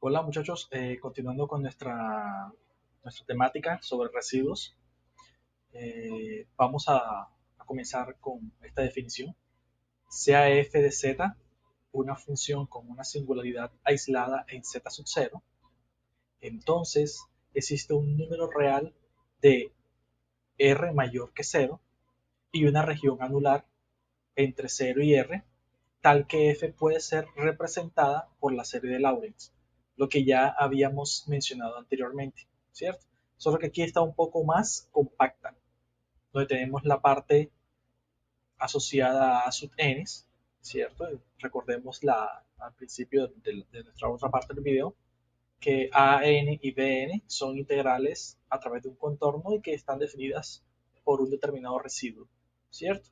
Hola muchachos, continuando con nuestra temática sobre residuos, vamos a comenzar con esta definición. Sea f de z una función con una singularidad aislada en z sub 0, entonces existe un número real de r mayor que 0 y una región anular entre 0 y r, tal que f puede ser representada por la serie de Lorentz, lo que ya habíamos mencionado anteriormente, ¿cierto? Solo que aquí está un poco más compacta, donde tenemos la parte asociada a sub n, ¿cierto? Recordemos al principio de nuestra otra parte del video, que a n y b n son integrales a través de un contorno y que están definidas por un determinado residuo, ¿cierto?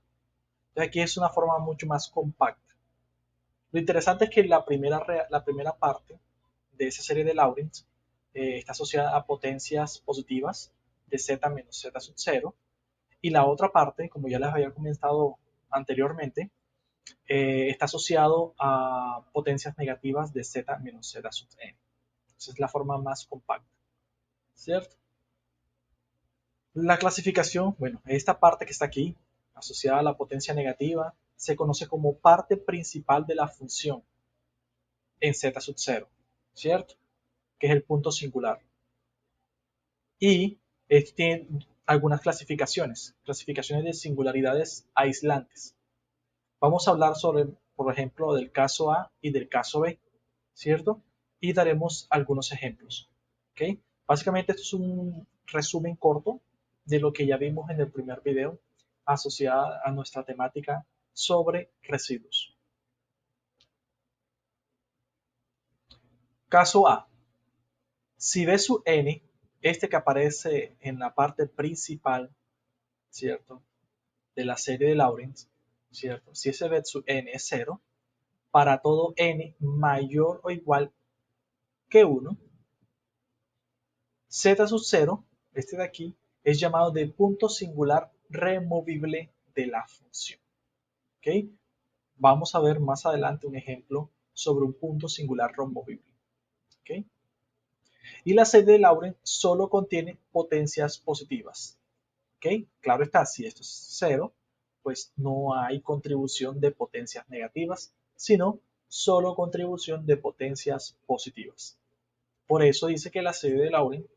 Entonces aquí es una forma mucho más compacta. Lo interesante es que la primera parte de esa serie de Lorentz está asociada a potencias positivas de z menos z sub 0 y la otra parte, como ya les había comentado anteriormente, está asociado a potencias negativas de z menos z sub n. Esa es la forma más compacta, ¿cierto? La clasificación, bueno, esta parte que está aquí, asociada a la potencia negativa, se conoce como parte principal de la función en z sub 0, ¿cierto? Que es el punto singular. Y tiene algunas clasificaciones de singularidades aislantes. Vamos a hablar sobre, por ejemplo, del caso A y del caso B, ¿cierto? Y daremos algunos ejemplos, ¿ok? Básicamente esto es un resumen corto de lo que ya vimos en el primer video asociada a nuestra temática sobre residuos. Caso A. Si B sub n, este que aparece en la parte principal, ¿cierto? De la serie de Lorentz, ¿cierto? Si ese B sub n es 0, para todo n mayor o igual que 1, z sub 0, este de aquí, es llamado de punto singular removible de la función. ¿Ok? Vamos a ver más adelante un ejemplo sobre un punto singular removible. ¿Ok? Y la serie de Lorentz solo contiene potencias positivas. ¿Ok? Claro está, si esto es 0, pues no hay contribución de potencias negativas, sino solo contribución de potencias positivas. Por eso dice que la serie de Lorentz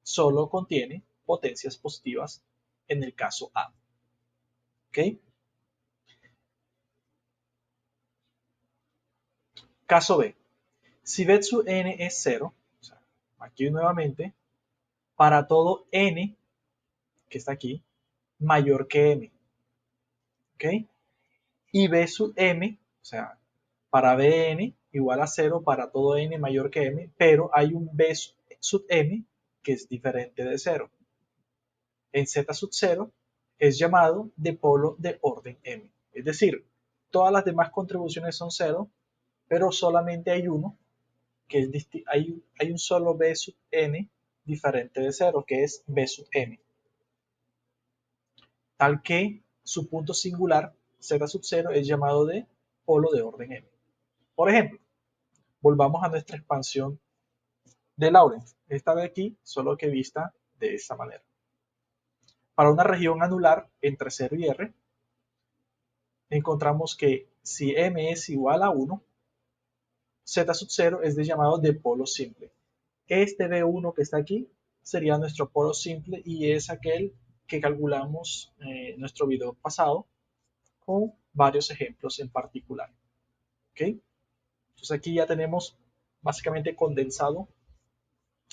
solo contiene potencias positivas en el caso A. ¿Ok? Caso B. Si B sub n es 0, o sea, aquí nuevamente, para todo n que está aquí, mayor que m. ¿Ok? Y B sub m, o sea, para Bn igual a 0 para todo n mayor que m, pero hay un B sub m que es diferente de 0. En Z sub 0 es llamado de polo de orden m. Es decir, todas las demás contribuciones son 0, pero solamente hay uno que es hay un solo B sub n diferente de 0, que es B sub m. Tal que su punto singular, Z sub 0, es llamado de polo de orden m. Por ejemplo, volvamos a nuestra expansión de Lorentz. Esta de aquí, solo que vista de esta manera. Para una región anular entre 0 y R, encontramos que si m es igual a 1, Z sub 0 es de llamado de polo simple. Este B1 que está aquí sería nuestro polo simple y es aquel que calculamos en nuestro video pasado con varios ejemplos en particular. ¿Okay? Entonces aquí ya tenemos básicamente condensado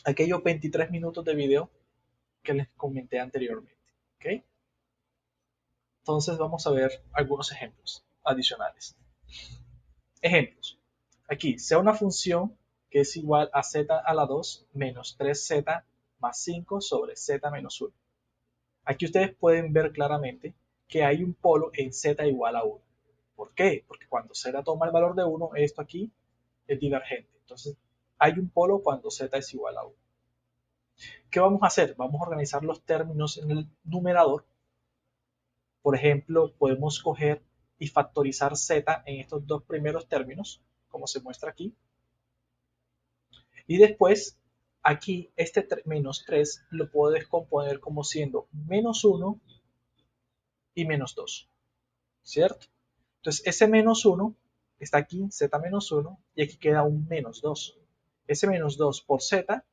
aquellos 23 minutos de video que les comenté anteriormente. ¿Okay? Entonces vamos a ver algunos ejemplos adicionales. Ejemplos. Aquí, sea una función que es igual a z a la 2 menos 3z más 5 sobre z menos 1. Aquí ustedes pueden ver claramente que hay un polo en z igual a 1. ¿Por qué? Porque cuando z toma el valor de 1, esto aquí es divergente. Entonces, hay un polo cuando z es igual a 1. ¿Qué vamos a hacer? Vamos a organizar los términos en el numerador. Por ejemplo, podemos coger y factorizar z en estos dos primeros términos, como se muestra aquí. Y después, aquí, este menos 3 lo puedo descomponer como siendo menos 1 y menos 2, ¿cierto? Entonces, ese menos 1 está aquí, z menos 1, y aquí queda un menos 2. Ese menos 2 por z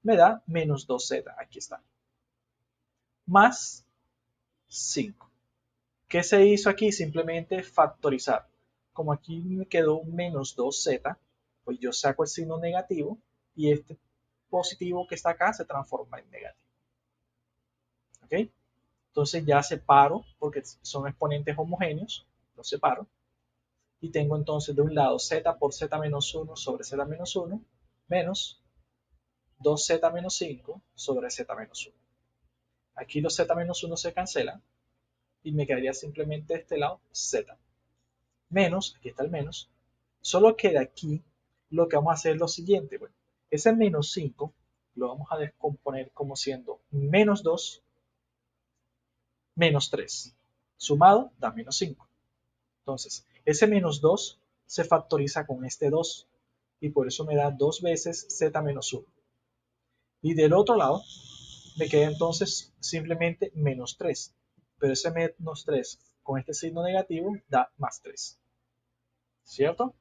me da menos 2z, aquí está, más 5. ¿Qué se hizo aquí? Simplemente factorizar. Como aquí me quedó un menos 2z, pues yo saco el signo negativo y este positivo que está acá se transforma en negativo. ¿Ok? Entonces ya separo, porque son exponentes homogéneos, los separo. Y tengo entonces de un lado z por z menos 1 sobre z menos 1 menos 2z menos 5 sobre z menos 1. Aquí los z menos 1 se cancelan y me quedaría simplemente de este lado z. Menos, aquí está el menos, solo que de aquí lo que vamos a hacer es lo siguiente. Bueno, ese menos 5 lo vamos a descomponer como siendo menos 2 menos 3. Sumado da menos 5. Entonces, ese menos 2 se factoriza con este 2 y por eso me da 2 veces z menos 1. Y del otro lado me queda entonces simplemente menos 3. Pero ese menos 3 con este signo negativo da más 3. ¿Cierto?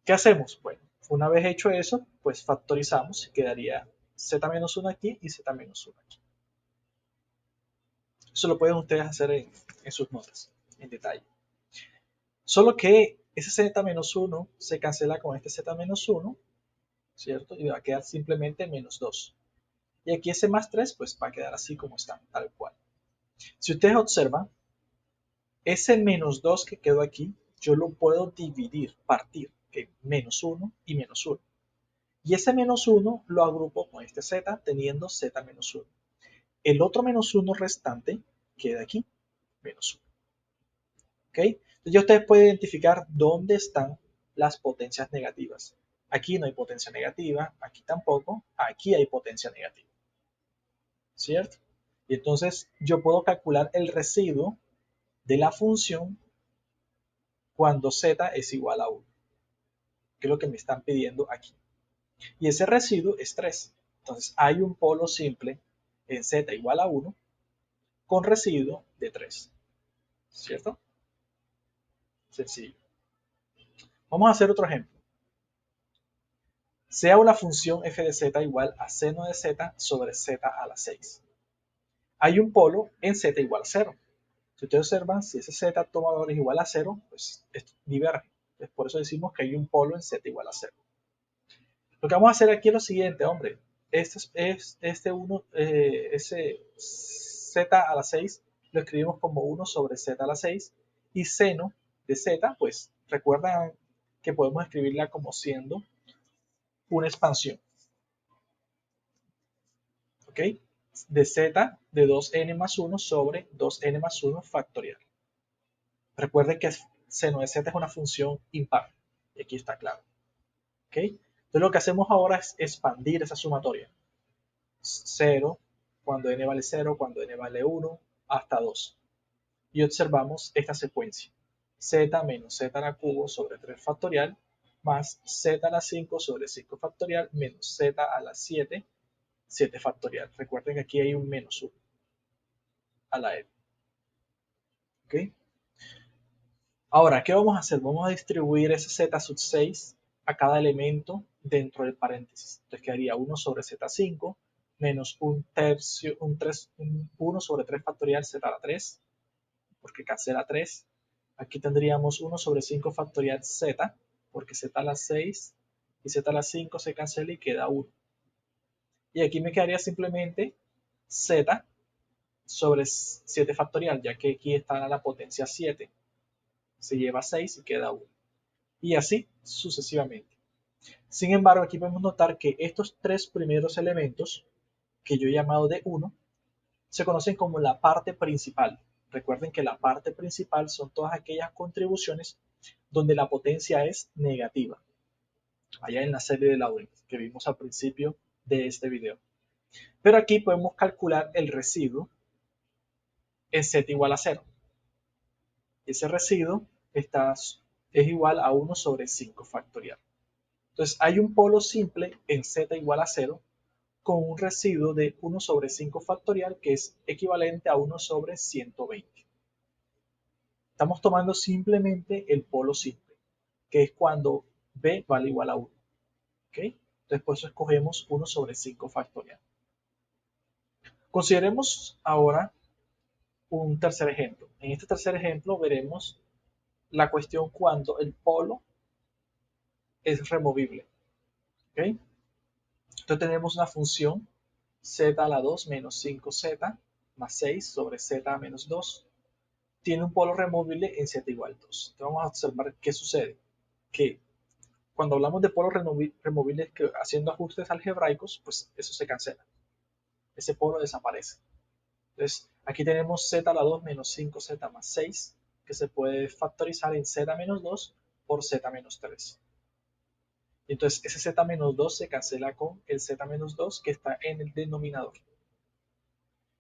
¿Qué hacemos? Bueno, una vez hecho eso, pues factorizamos y quedaría z menos 1 aquí y z menos 1 aquí. Eso lo pueden ustedes hacer en sus notas, en detalle. Solo que ese z menos 1 se cancela con este z menos 1, ¿cierto? Y va a quedar simplemente menos 2. Y aquí ese más 3, pues va a quedar así como está, tal cual. Si ustedes observan, ese menos 2 que quedó aquí, yo lo puedo dividir, partir, que menos 1 y menos 1. Y ese menos 1 lo agrupo con este z, teniendo z menos 1. El otro menos 1 restante queda aquí, menos 1. ¿Ok? Entonces ya ustedes pueden identificar dónde están las potencias negativas. Aquí no hay potencia negativa, aquí tampoco, aquí hay potencia negativa. ¿Cierto? Y entonces yo puedo calcular el residuo de la función cuando z es igual a 1, que es lo que me están pidiendo aquí. Y ese residuo es 3. Entonces hay un polo simple en z igual a 1 con residuo de 3. ¿Cierto? Sencillo. Vamos a hacer otro ejemplo. Sea una función f de z igual a seno de z sobre z a la 6. Hay un polo en z igual a 0. Si ustedes observan, si ese z toma valores igual a 0, pues esto diverge. Entonces, por eso decimos que hay un polo en z igual a 0. Lo que vamos a hacer aquí es lo siguiente, hombre. Ese z a la 6 lo escribimos como 1 sobre z a la 6 y seno de z, pues recuerdan que podemos escribirla como siendo una expansión, ¿ok? De z de 2n más 1 sobre 2n más 1 factorial. Recuerden que seno de z es una función impar, y aquí está claro, ¿ok? Entonces lo que hacemos ahora es expandir esa sumatoria. 0, cuando n vale 0, cuando n vale 1, hasta 2. Y observamos esta secuencia. Z menos z a la cubo sobre 3 factorial más z a la 5 sobre 5 factorial menos z a la 7, 7 factorial. Recuerden que aquí hay un menos 1 a la n. ¿Ok? Ahora, ¿qué vamos a hacer? Vamos a distribuir ese z sub 6 a cada elemento dentro del paréntesis. Entonces quedaría 1 sobre z5 menos un tercio, 1 sobre 3 factorial z a la 3, porque cancela 3. Aquí tendríamos 1 sobre 5 factorial z, porque z a la 6 y z a la 5 se cancela y queda 1. Y aquí me quedaría simplemente z sobre 7 factorial, ya que aquí está la potencia 7. Se lleva 6 y queda 1. Y así sucesivamente. Sin embargo, aquí podemos notar que estos tres primeros elementos, que yo he llamado de 1, se conocen como la parte principal. Recuerden que la parte principal son todas aquellas contribuciones donde la potencia es negativa. Allá en la serie de Laurent que vimos al principio de este video. Pero aquí podemos calcular el residuo en z igual a 0. Ese residuo es igual a 1 sobre 5 factorial. Entonces hay un polo simple en z igual a 0 con un residuo de 1 sobre 5 factorial que es equivalente a 1 sobre 120. Estamos tomando simplemente el polo simple, que es cuando b vale igual a 1. ¿Okay? Entonces por eso escogemos 1 sobre 5 factorial. Consideremos ahora un tercer ejemplo. En este tercer ejemplo veremos la cuestión cuando el polo es removible. ¿Okay? Entonces tenemos una función z a la 2 menos 5z más 6 sobre z menos 2. Tiene un polo removible en z igual a 2. Entonces vamos a observar qué sucede. Que cuando hablamos de polos removibles haciendo ajustes algebraicos, pues eso se cancela. Ese polo desaparece. Entonces aquí tenemos z a la 2 menos 5z más 6, que se puede factorizar en z menos 2 por z menos 3. Y entonces ese z menos 2 se cancela con el z menos 2 que está en el denominador.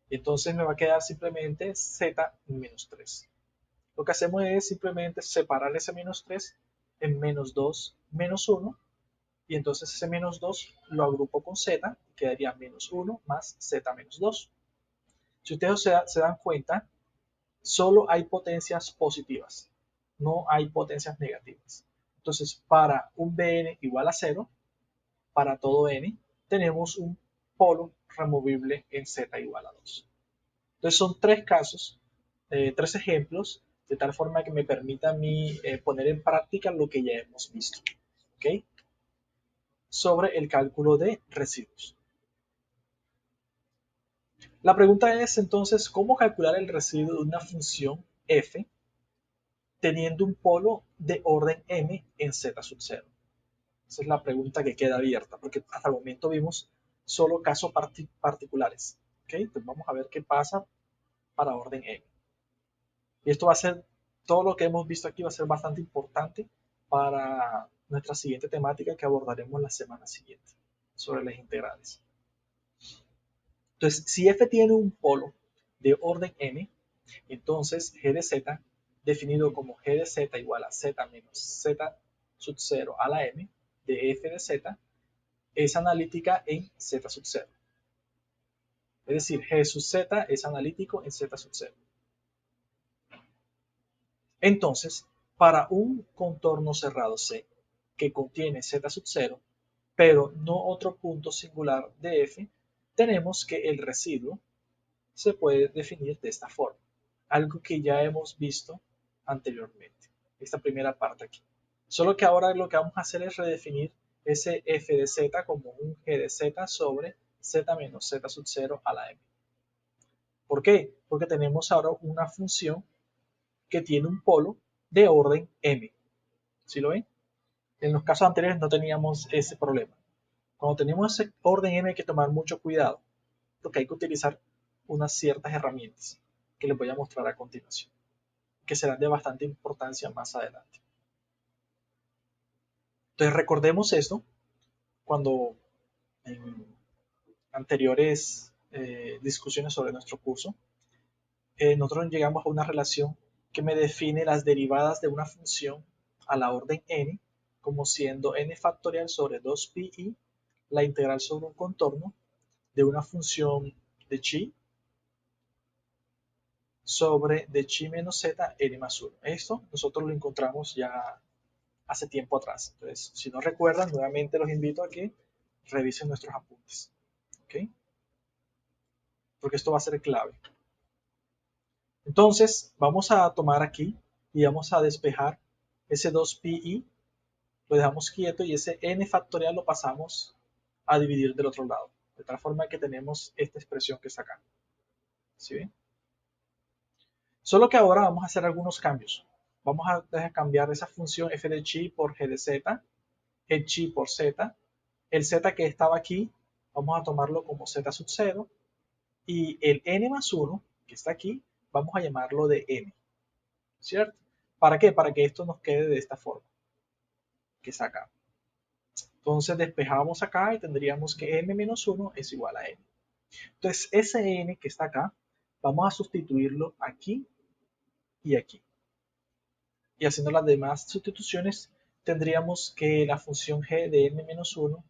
Y entonces me va a quedar simplemente z menos 3. Lo que hacemos es simplemente separar ese menos 3 en menos 2 menos 1. Y entonces ese menos 2 lo agrupo con z, quedaría menos 1 más z menos 2. Si ustedes se dan cuenta, solo hay potencias positivas, no hay potencias negativas. Entonces, para un Bn igual a 0, para todo n, tenemos un polo removible en z igual a 2. Entonces, son tres casos, tres ejemplos, de tal forma que me permita a mí poner en práctica lo que ya hemos visto. ¿Okay? Sobre el cálculo de residuos. La pregunta es entonces, ¿cómo calcular el residuo de una función f teniendo un polo de orden m en z sub 0? Esa es la pregunta que queda abierta, porque hasta el momento vimos solo casos particulares. ¿Okay? Entonces vamos a ver qué pasa para orden m. Y esto va a ser, todo lo que hemos visto aquí va a ser bastante importante para nuestra siguiente temática que abordaremos la semana siguiente, sobre las integrales. Entonces, si f tiene un polo de orden m, entonces g de z, definido como g de z igual a z menos z sub 0 a la m de f de z, es analítica en z sub 0. Es decir, g sub z es analítico en z sub 0. Entonces, para un contorno cerrado C que contiene z sub 0, pero no otro punto singular de f, tenemos que el residuo se puede definir de esta forma. Algo que ya hemos visto anteriormente. Esta primera parte aquí. Solo que ahora lo que vamos a hacer es redefinir ese f de z como un g de z sobre z menos z sub 0 a la m. ¿Por qué? Porque tenemos ahora una función que tiene un polo de orden m. ¿Sí lo ven? En los casos anteriores no teníamos ese problema. Cuando tenemos ese orden m hay que tomar mucho cuidado, porque hay que utilizar unas ciertas herramientas que les voy a mostrar a continuación, que serán de bastante importancia más adelante. Entonces recordemos esto cuando en anteriores discusiones sobre nuestro curso, nosotros llegamos a una relación que me define las derivadas de una función a la orden n como siendo n factorial sobre 2pi la integral sobre un contorno de una función de chi sobre de chi menos z n más 1. Esto nosotros lo encontramos ya hace tiempo atrás. Entonces, si no recuerdan, nuevamente los invito a que revisen nuestros apuntes. ¿Okay? Porque esto va a ser clave. Entonces, vamos a tomar aquí y vamos a despejar ese 2pi, lo dejamos quieto y ese n factorial lo pasamos a dividir del otro lado. De tal forma que tenemos esta expresión que está acá. ¿Sí ven? Solo que ahora vamos a hacer algunos cambios. Vamos a cambiar esa función f de chi por g de z, el chi por z, el z que estaba aquí, vamos a tomarlo como z sub 0, y el n más 1, que está aquí, vamos a llamarlo de m, ¿cierto? ¿Para qué? Para que esto nos quede de esta forma, que es acá. Entonces despejamos acá y tendríamos que m menos 1 es igual a n. Entonces ese n que está acá, vamos a sustituirlo aquí y aquí. Y haciendo las demás sustituciones, tendríamos que la función g de m-1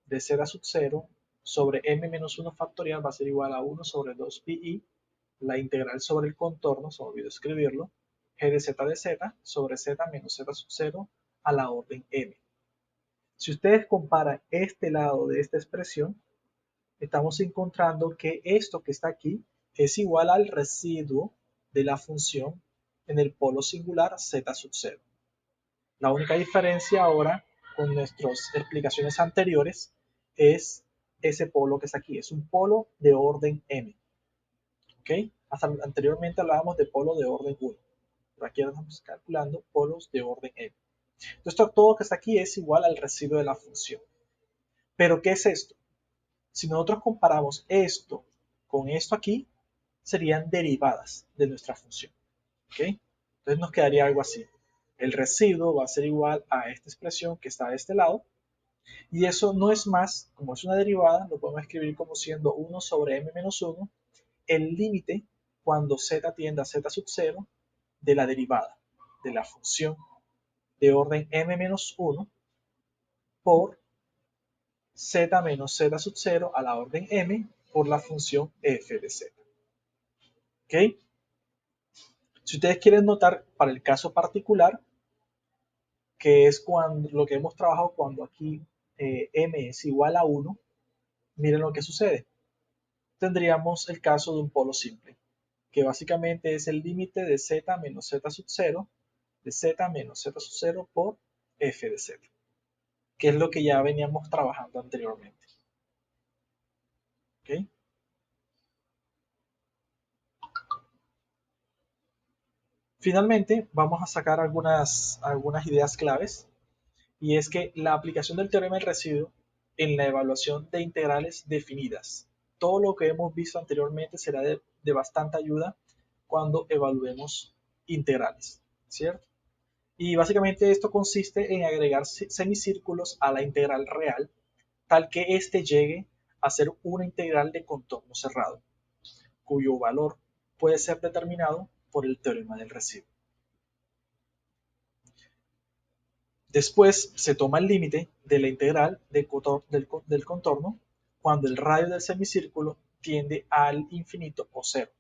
de z sub 0 sobre m-1 factorial va a ser igual a 1 sobre 2pi, la integral sobre el contorno, se me olvidó escribirlo, g de z sobre z menos z sub 0 a la orden m. Si ustedes comparan este lado de esta expresión, estamos encontrando que esto que está aquí es igual al residuo de la función en el polo singular z sub 0. La única diferencia ahora con nuestras explicaciones anteriores es ese polo que está aquí. Es un polo de orden m. ¿Okay? Hasta anteriormente hablábamos de polo de orden 1. Pero aquí estamos calculando polos de orden m. Entonces todo lo que está aquí es igual al residuo de la función. ¿Pero qué es esto? Si nosotros comparamos esto con esto aquí, serían derivadas de nuestra función. ¿Okay? Entonces nos quedaría algo así. El residuo va a ser igual a esta expresión que está de este lado. Y eso no es más, como es una derivada, lo podemos escribir como siendo 1 sobre m-1, el límite cuando z tiende a z sub 0 de la derivada de la función de orden m-1 por z menos z sub 0 a la orden m por la función f de z. ¿Ok? Si ustedes quieren notar para el caso particular, que es cuando lo que hemos trabajado cuando aquí m es igual a 1, miren lo que sucede. Tendríamos el caso de un polo simple, que básicamente es el límite de z menos z sub 0 de z menos z sub 0 por f de z, que es lo que ya veníamos trabajando anteriormente. ¿Okay? Finalmente, vamos a sacar algunas ideas claves, y es que la aplicación del teorema del residuo en la evaluación de integrales definidas. Todo lo que hemos visto anteriormente será de bastante ayuda cuando evaluemos integrales, ¿cierto? Y básicamente esto consiste en agregar semicírculos a la integral real, tal que éste llegue a ser una integral de contorno cerrado, cuyo valor puede ser determinado por el teorema del residuo. Después se toma el límite de la integral del contorno cuando el radio del semicírculo tiende al infinito o cero.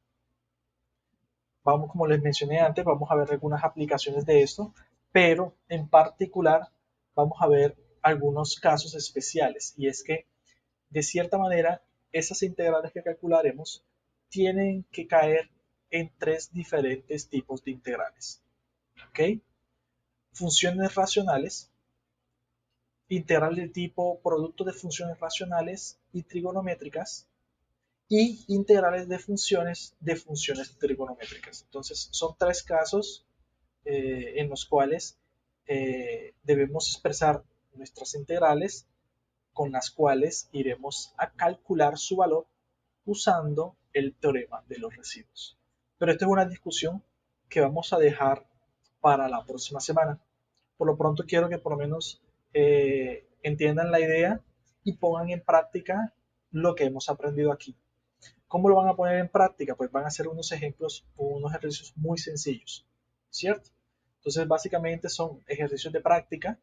Vamos, como les mencioné antes, vamos a ver algunas aplicaciones de esto, pero en particular vamos a ver algunos casos especiales, y es que de cierta manera esas integrales que calcularemos tienen que caer en tres diferentes tipos de integrales. ¿Okay? Funciones racionales, integral de tipo producto de funciones racionales y trigonométricas, y integrales de funciones trigonométricas. Entonces, son tres casos en los cuales debemos expresar nuestras integrales, con las cuales iremos a calcular su valor usando el teorema de los residuos. Pero esta es una discusión que vamos a dejar para la próxima semana. Por lo pronto quiero que por lo menos entiendan la idea y pongan en práctica lo que hemos aprendido aquí. ¿Cómo lo van a poner en práctica? Pues van a hacer unos ejemplos, unos ejercicios muy sencillos, ¿cierto? Entonces básicamente son ejercicios de práctica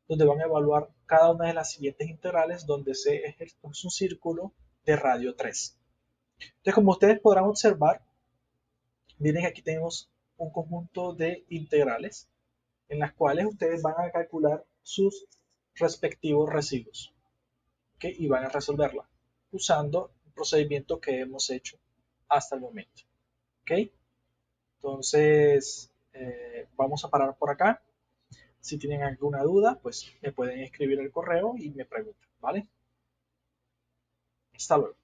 donde van a evaluar cada una de las siguientes integrales donde es un círculo de radio 3. Entonces, como ustedes podrán observar, miren, aquí tenemos un conjunto de integrales en las cuales ustedes van a calcular sus respectivos residuos, ¿okay? Y van a resolverla usando el procedimiento que hemos hecho hasta el momento. ¿Okay? Entonces, vamos a parar por acá. Si tienen alguna duda, pues me pueden escribir el correo y me preguntan, ¿vale? Hasta luego.